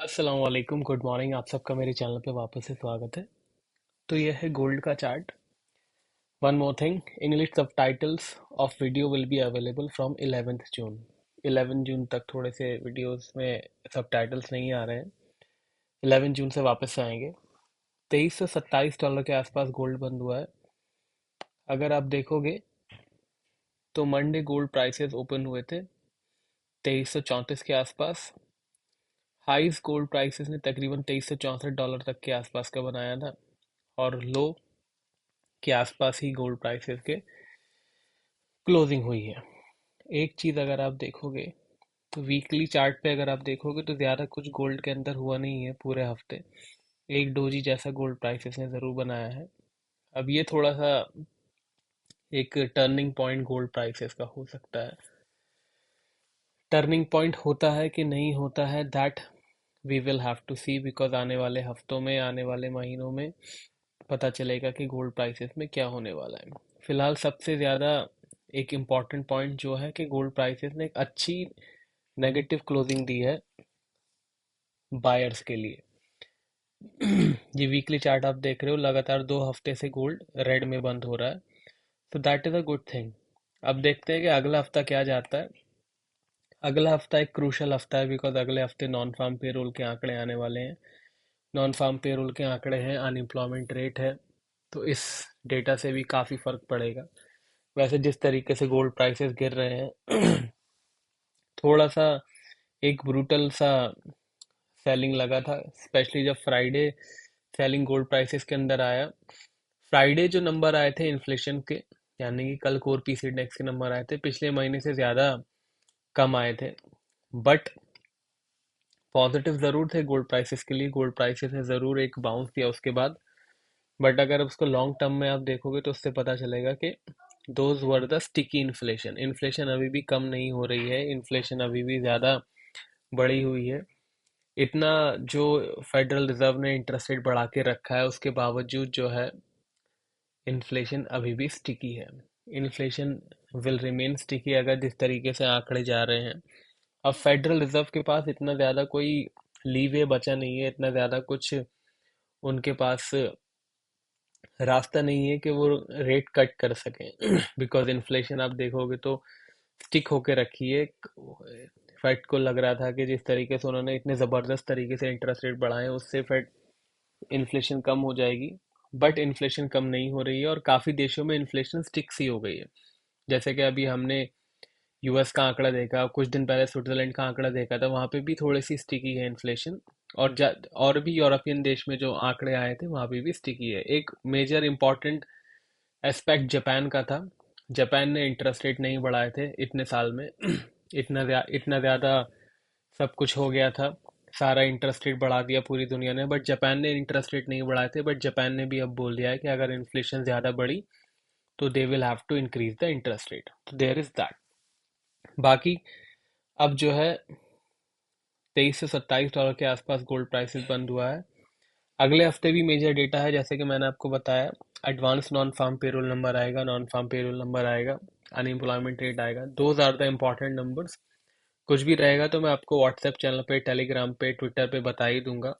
अस्सलाम वालेकुम, good morning. आप सबका मेरे चैनल पे वापस से स्वागत है। तो यह है गोल्ड का chart. One more thing, English subtitles of video will be available from 11th June. 11 जून तक थोड़े से वीडियोस में सब टाइटल्स नहीं आ रहे हैं। 11 जून से वापस से आएंगे। 2327 डॉलर के आसपास गोल्ड बंद हुआ है। अगर आप देखोगे तो मंडे गोल्ड प्राइसेस ओपन हुए थे 2334 के आसपास। हाईज गोल्ड प्राइसेस ने तकरीबन 2364 डॉलर तक के आसपास का बनाया था, और लो के आसपास ही गोल्ड प्राइसेस के क्लोजिंग हुई है। एक चीज़ अगर आप देखोगे तो वीकली चार्ट पे अगर आप देखोगे तो ज़्यादा कुछ गोल्ड के अंदर हुआ नहीं है पूरे हफ्ते। एक डोजी जैसा गोल्ड प्राइसेस ने ज़रूर बनाया है। अब ये थोड़ा सा एक टर्निंग पॉइंट गोल्ड प्राइसेस का हो सकता है। टर्निंग पॉइंट होता है कि नहीं होता है, that we will have to see, because आने वाले हफ्तों में, आने वाले महीनों में पता चलेगा कि गोल्ड प्राइसेस में क्या होने वाला है। फिलहाल सबसे ज़्यादा एक इम्पॉर्टेंट पॉइंट जो है कि गोल्ड प्राइसेस ने एक अच्छी नेगेटिव क्लोजिंग दी है बायर्स के लिए। ये वीकली चार्ट आप देख रहे हो, लगातार 2 हफ्ते से गोल्ड रेड में बंद हो रहा है। तो that is a good thing. अब देखते हैं कि अगला हफ्ता क्या जाता है। अगला हफ्ता एक क्रूशल हफ्ता है, बिकॉज अगले हफ्ते नॉन फार्म पेरोल के आंकड़े आने वाले हैं। नॉन फार्म पेरोल के आंकड़े हैं, अनएम्प्लॉयमेंट रेट है, तो इस डेटा से भी काफ़ी फर्क पड़ेगा। वैसे जिस तरीके से गोल्ड प्राइसेस गिर रहे हैं थोड़ा सा एक ब्रूटल सा सेलिंग लगा था, स्पेशली जब फ्राइडे सेलिंग गोल्ड प्राइसेस के अंदर आया। फ्राइडे जो नंबर आए थे इन्फ्लेशन के, यानी कि कल कोर पीसी इंडेक्स के नंबर आए थे, पिछले महीने से ज़्यादा कम आए थे। बट पॉजिटिव ज़रूर थे गोल्ड प्राइसेस के लिए। गोल्ड प्राइसेस ने ज़रूर एक बाउंस दिया उसके बाद। बट अगर उसको लॉन्ग टर्म में आप देखोगे तो उससे पता चलेगा कि those were the sticky inflation. Inflation अभी भी कम नहीं हो रही है, इन्फ्लेशन अभी भी ज़्यादा बढ़ी हुई है। इतना जो फेडरल रिजर्व ने इंटरेस्ट रेट बढ़ा के रखा है, उसके बावजूद जो है इन्फ्लेशन अभी भी स्टिकी है। इन्फ्लेशन विल रिमेन स्टिकी अगर जिस तरीके से आंकड़े जा रहे हैं। अब फेडरल रिजर्व के पास इतना ज़्यादा कोई लीवे बचा नहीं है, इतना ज़्यादा कुछ उनके पास रास्ता नहीं है कि वो रेट कट कर सकें बिकॉज इन्फ्लेशन आप देखोगे तो स्टिक होके रखी है। फेड को लग रहा था कि जिस तरीके से उन्होंने इतने ज़बरदस्त तरीके से इंटरेस्ट रेट बढ़ाए हैं, उससे फेड इन्फ्लेशन कम हो जाएगी। बट इन्फ्लेशन कम नहीं हो रही है, और काफ़ी देशों में इन्फ्लेशन स्टिक सी हो गई है। जैसे कि अभी हमने यूएस का आंकड़ा देखा, कुछ दिन पहले स्विट्जरलैंड का आंकड़ा देखा था, वहाँ पे भी थोड़ी सी स्टिकी है इन्फ्लेशन। और भी यूरोपियन देश में जो आंकड़े आए थे वहाँ पे भी स्टिकी है। एक मेजर इम्पॉर्टेंट एस्पेक्ट जापान का था। जापान ने इंटरेस्ट रेट नहीं बढ़ाए थे इतने साल में इतना ज़्यादा सब कुछ हो गया था, सारा इंटरेस्ट रेट बढ़ा दिया पूरी दुनिया ने, बट जापान ने इंटरेस्ट रेट नहीं बढ़ाए थे। बट जापान ने भी अब बोल दिया है कि अगर इन्फ्लेशन ज़्यादा बढ़ी तो they will have to increase the interest rate. तो देयर इज दैट। बाकी अब जो है 23 से 27 डॉलर के आसपास गोल्ड प्राइसेस बंद हुआ है। अगले हफ्ते भी मेजर डेटा है, जैसे कि मैंने आपको बताया। Advance non farm payroll number आएगा, नॉन फार्म पेरोल नंबर आएगा, अनएम्प्लॉयमेंट रेट आएगा। Those are the important numbers. कुछ भी रहेगा तो मैं आपको व्हाट्सएप चैनल पे, टेलीग्राम पे, ट्विटर पे बता ही दूंगा।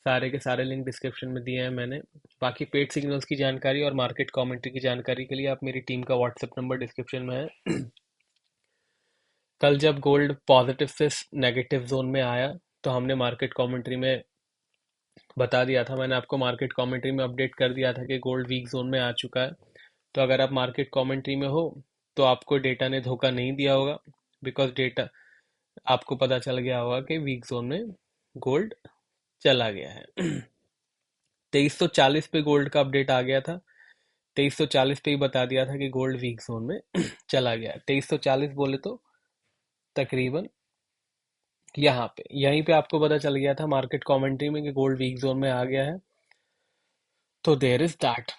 सारे के सारे लिंक डिस्क्रिप्शन में दिए हैं मैंने। बाकी पेड सिग्नल्स की जानकारी और मार्केट कमेंट्री की जानकारी के लिए आप मेरी टीम का व्हाट्सएप नंबर डिस्क्रिप्शन में है। कल जब गोल्ड पॉजिटिव से नेगेटिव जोन में आया तो हमने मार्केट कमेंट्री में बता दिया था, मैंने आपको मार्केट कमेंट्री में अपडेट कर दिया था कि गोल्ड वीक जोन में आ चुका है। तो अगर आप मार्केट कमेंट्री में हो तो आपको डेटा ने धोखा नहीं दिया होगा, बिकॉज डेटा आपको पता चल गया होगा कि वीक जोन में गोल्ड चला गया है। 2340 पे गोल्ड का अपडेट आ गया था। 2340 पे ही बता दिया था कि गोल्ड वीक जोन में चला गया है। 2340 बोले तो तकरीबन यहाँ पे, यहीं पे आपको पता चल गया था मार्केट कमेंट्री में कि गोल्ड वीक जोन में आ गया है। तो देयर इज दैट।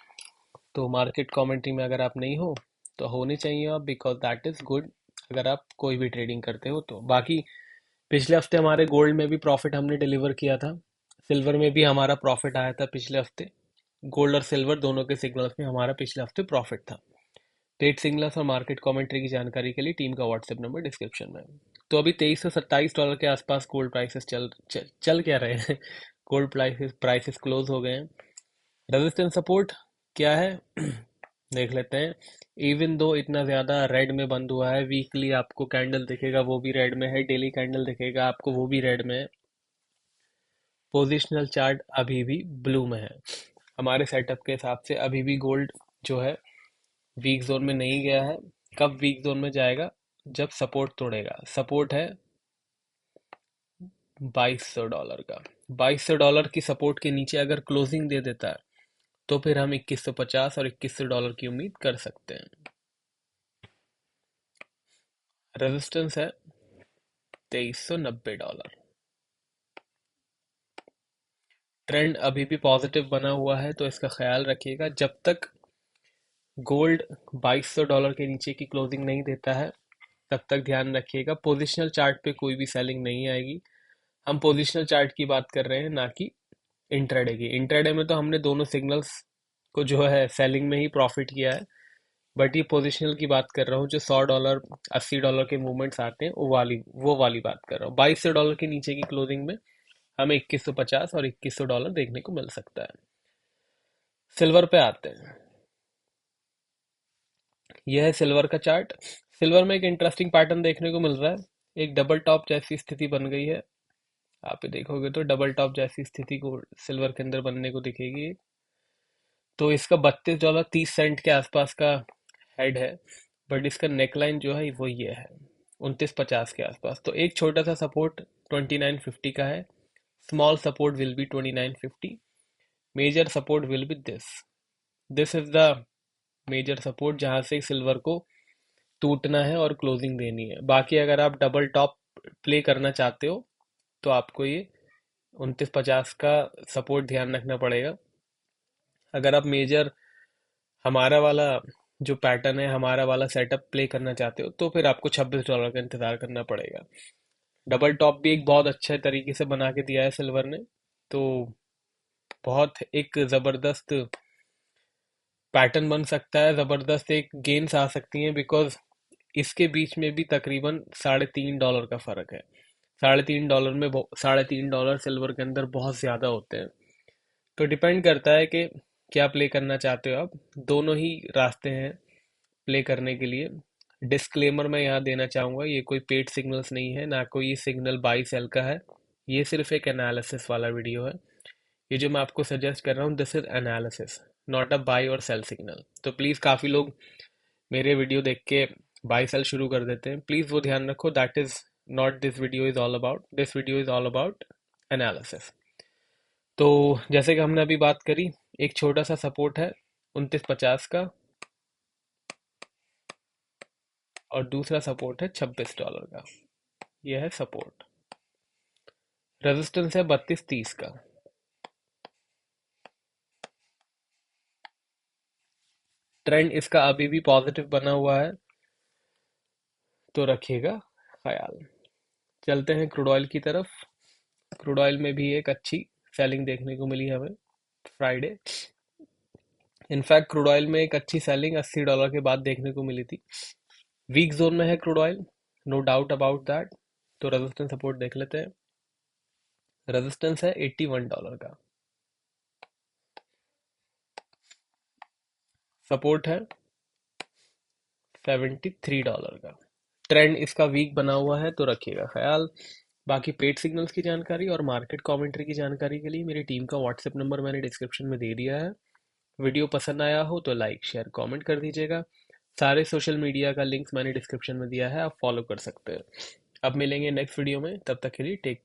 तो मार्केट कमेंट्री में अगर आप नहीं हो तो होने चाहिए आप, बिकॉज दैट इज गुड अगर आप कोई भी ट्रेडिंग करते हो तो। बाकी पिछले हफ्ते हमारे गोल्ड में भी प्रॉफिट हमने डिलीवर किया था, सिल्वर में भी हमारा प्रॉफिट आया था पिछले हफ्ते। गोल्ड और सिल्वर दोनों के सिग्नल्स में हमारा पिछले हफ्ते प्रॉफिट था। ट्रेड सिग्नल्स और मार्केट कमेंट्री की जानकारी के लिए टीम का व्हाट्सएप नंबर डिस्क्रिप्शन में है। तो अभी $2327 के आसपास गोल्ड प्राइसेस चल क्या रहे हैं। गोल्ड प्राइसेस क्लोज हो गए हैं। रेजिस्टेंस सपोर्ट क्या है देख लेते हैं। इवन दो इतना ज़्यादा रेड में बंद हुआ है, वीकली आपको कैंडल दिखेगा वो भी रेड में है, डेली कैंडल दिखेगा आपको वो भी रेड में है। पोजिशनल चार्ट अभी भी ब्लू में है। हमारे सेटअप के हिसाब से अभी भी गोल्ड जो है वीक जोन में नहीं गया है। कब वीक जोन में जाएगा? जब सपोर्ट तोड़ेगा। सपोर्ट है $2200 का। $2200 की सपोर्ट के नीचे अगर क्लोजिंग दे देता है तो फिर हम 2150 और $2100 की उम्मीद कर सकते हैं। रेजिस्टेंस है $2390। ट्रेंड अभी भी पॉजिटिव बना हुआ है तो इसका ख्याल रखिएगा। जब तक गोल्ड $2200 के नीचे की क्लोजिंग नहीं देता है तब तक ध्यान रखिएगा। पोजिशनल चार्ट पे कोई भी सेलिंग नहीं आएगी। हम पोजिशनल चार्ट की बात कर रहे हैं, ना कि इंट्राडे की। इंट्राडे में तो हमने दोनों सिग्नल्स को जो है सेलिंग में ही प्रॉफिट किया है। बट ये पोजिशनल की बात कर रहा हूँ, जो $100 $80 के मूवमेंट्स आते हैं वो वाली बात कर रहा हूँ। $2200 के नीचे की क्लोजिंग में हमें 2150 और $2100 देखने को मिल सकता है। सिल्वर पे आते हैं। यह है सिल्वर का चार्ट। सिल्वर में एक इंटरेस्टिंग पैटर्न देखने को मिल रहा है। एक डबल टॉप जैसी स्थिति बन गई है। आप ये देखोगे तो डबल टॉप जैसी स्थिति को सिल्वर के अंदर बनने को दिखेगी। तो इसका $32.30 के आसपास का हेड है। बट इसका नेकलाइन जो है वो ये है 2950 के आसपास। तो एक छोटा सा सपोर्ट 2950 का है। Small support will be 2950। Major support will be this. This is the major support जहां से सिल्वर को टूटना है और क्लोजिंग देनी है। बाकी अगर आप डबल टॉप प्ले करना चाहते हो तो आपको ये 2950 का सपोर्ट ध्यान रखना पड़ेगा। अगर आप मेजर हमारा वाला जो पैटर्न है, हमारा वाला सेटअप प्ले करना चाहते हो तो फिर आपको $26 का इंतजार करना पड़ेगा। डबल टॉप भी एक बहुत अच्छे तरीके से बना के दिया है सिल्वर ने। तो बहुत एक ज़बरदस्त पैटर्न बन सकता है, ज़बरदस्त एक गेन्स आ सकती हैं, बिकॉज इसके बीच में भी तकरीबन $3.5 का फ़र्क है। $3.5 में $3.5 सिल्वर के अंदर बहुत ज़्यादा होते हैं। तो डिपेंड करता है कि क्या प्ले करना चाहते हो आप। दोनों ही रास्ते हैं प्ले करने के लिए। डिस्क्लेमर मैं यहाँ देना चाहूँगा, ये कोई पेड सिग्नल्स नहीं है, ना कोई ये सिग्नल बाई सेल का है। ये सिर्फ एक एनालिसिस वाला वीडियो है। ये जो मैं आपको सजेस्ट कर रहा हूँ, this is analysis, not a by और सेल सिग्नल। तो प्लीज़, काफ़ी लोग मेरे वीडियो देख के बाई सेल शुरू कर देते हैं। प्लीज़ वो ध्यान रखो, that is not this video is all about. This video is all about analysis. तो जैसे कि हमने अभी बात करी, एक छोटा सा सपोर्ट है 2950 का और दूसरा सपोर्ट है $26 का। यह है सपोर्ट। रेजिस्टेंस है 3230 का। ट्रेंड इसका अभी भी पॉजिटिव बना हुआ है तो रखिएगा ख्याल। चलते हैं क्रूड ऑयल की तरफ। क्रूड ऑयल में भी एक अच्छी सेलिंग देखने को मिली हमें फ्राइडे। इनफैक्ट क्रूड ऑयल में एक अच्छी सेलिंग $80 के बाद देखने को मिली थी। वीक जोन में है crude oil, no doubt about that. तो रेजिस्टेंस सपोर्ट देख लेते हैं। रेजिस्टेंस है $81 का। सपोर्ट है $73 का। ट्रेंड इसका वीक बना हुआ है तो रखिएगा ख्याल। बाकी पेड सिग्नल्स की जानकारी और मार्केट कमेंट्री की जानकारी के लिए मेरी टीम का व्हाट्सएप नंबर मैंने डिस्क्रिप्शन में दे दिया है। वीडियो पसंद आया हो तो लाइक शेयर कमेंट कर दीजिएगा। सारे सोशल मीडिया का लिंक्स मैंने डिस्क्रिप्शन में दिया है, आप फॉलो कर सकते हैं। अब मिलेंगे नेक्स्ट वीडियो में, तब तक के लिए टेक